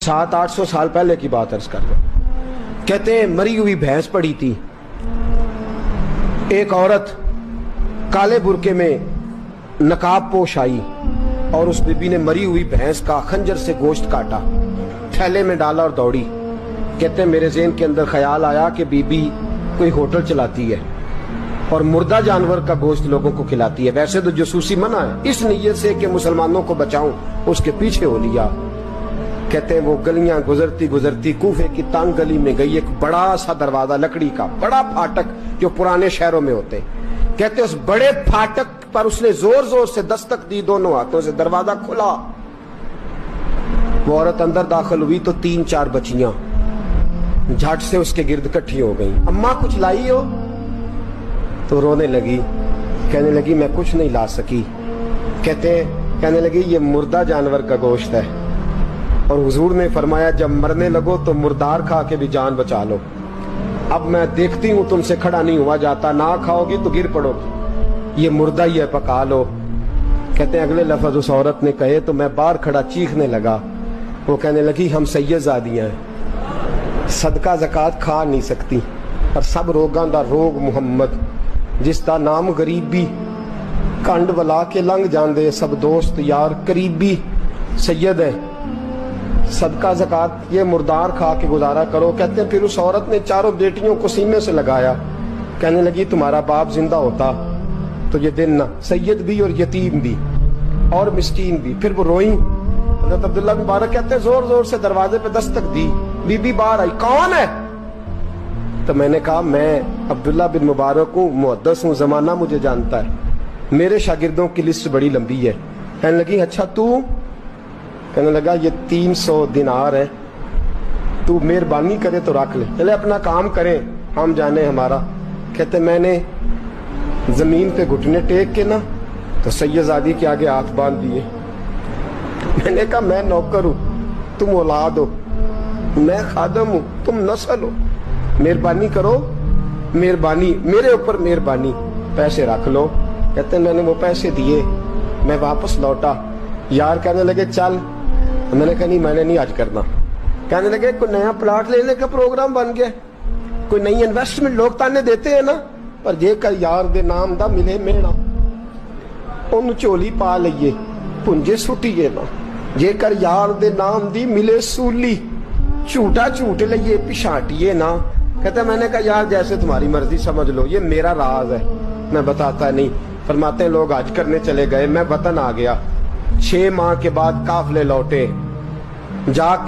700-800 साल पहले की बात अर्ज कर रहे हैं। कहते हैं मरी हुई भैंस पड़ी थी, एक औरत काले बुरके में नकाब पोश आई और उस बीबी ने मरी हुई भैंस का खंजर से गोश्त काटा, थैले में डाला और दौड़ी। कहते हैं मेरे ज़हन के अंदर ख्याल आया कि बीबी कोई होटल चलाती है और मुर्दा जानवर का गोश्त लोगों को खिलाती है। वैसे तो जासूसी मना है, इस नीयत से कि मुसलमानों को बचाऊं उसके पीछे हो लिया। कहते हैं वो गलियां गुजरती गुजरती कूफे की तंग गली में गई, एक बड़ा सा दरवाजा लकड़ी का, बड़ा फाटक जो पुराने शहरों में होते। कहते उस बड़े फाटक पर उसने जोर जोर से दस्तक दी, दोनों हाथों से दरवाजा खुला। वो औरत अंदर दाखिल हुई तो 3-4 बच्चियां झट से उसके गिर्द इकट्ठी हो गई। अम्मा कुछ लाई हो? तो रोने लगी, कहने लगी मैं कुछ नहीं ला सकी। कहने लगी ये मुर्दा जानवर का गोश्त है और हुजूर ने फरमाया जब मरने लगो तो मुर्दार खा के भी जान बचा लो। अब मैं देखती हूं तुमसे खड़ा नहीं हुआ जाता, ना खाओगी तो गिर पड़ोगी, ये मुर्दा ही है, पका लो। कहते हैं अगले लफ्ज उस औरत ने कहे तो मैं बाहर खड़ा चीखने लगा। वो कहने लगी हम सैयदजादियां हैं, सदका ज़कात खा नहीं सकती, पर सब रोगां दा रोग मुहम्मद, जिस दा नाम गरीबी, कंड वला के लंघ जांदे सब दोस्त यार करीबी, सैयद है, सदका ज़कात ये मुर्दार खा के गुजारा करो। कहते हैं फिर उस औरत ने चारों बेटियों को सीने से लगाया, कहने लगी तुम्हारा बाप जिंदा होता तो ये दिन ना, सैयद भी और यतीम भी और मिस्कीन भी। फिर वो रोई। हज़रत अब्दुल्ला बिन मुबारक कहते हैं जोर जोर से दरवाजे पे दस्तक दी, बीबी बाहर आई, कौन है? तो मैंने कहा मैं अब्दुल्ला बिन मुबारक हूँ, मुहद्दिस हूँ, जमाना मुझे जानता है, मेरे शागिर्दों की लिस्ट बड़ी लंबी है। कहने लगी अच्छा तू? कहने लगा ये 300 दिनार है, तू मेहरबानी करे तो रख ले, चले अपना काम करें हम जाने हमारा। कहते मैंने जमीन पे घुटने टेक के ना तो सैयदजादी के आगे हाथ बांध दिए। मैंने कहा मैं नौकर हूँ, तुम औलाद हो, मैं खादम हूँ, तुम नस्ल हो, मेहरबानी करो, मेहरबानी मेरे ऊपर मेहरबानी, पैसे रख लो। कहते मैंने वो पैसे दिए, मैं वापस लौटा। यार कहने लगे चल, मैंने कहा नहीं मैंने नहीं आज करना। कहने लगे कोई नया प्लाट लेने का प्रोग्राम बन गया, कोई नई इन्वेस्टमेंट, लोग ताने देते हैं ना, पर जे कर यार दे नाम दा मिले मेड़ा ओनू झोली पा लईए, पुंजे सुटिए ना, जे कर यार दे नाम दी मिले सूली, झूठा झूठ लईए पिछाटिए ना। कहते मैंने कहा यार जैसे तुम्हारी मर्जी समझ लो, ये मेरा राज है, मैं बताता नहीं। फरमाते हैं लोग हज करने चले गए, मैं वतन आ गया, 6 माह के बाद काफले लौटे, जाग के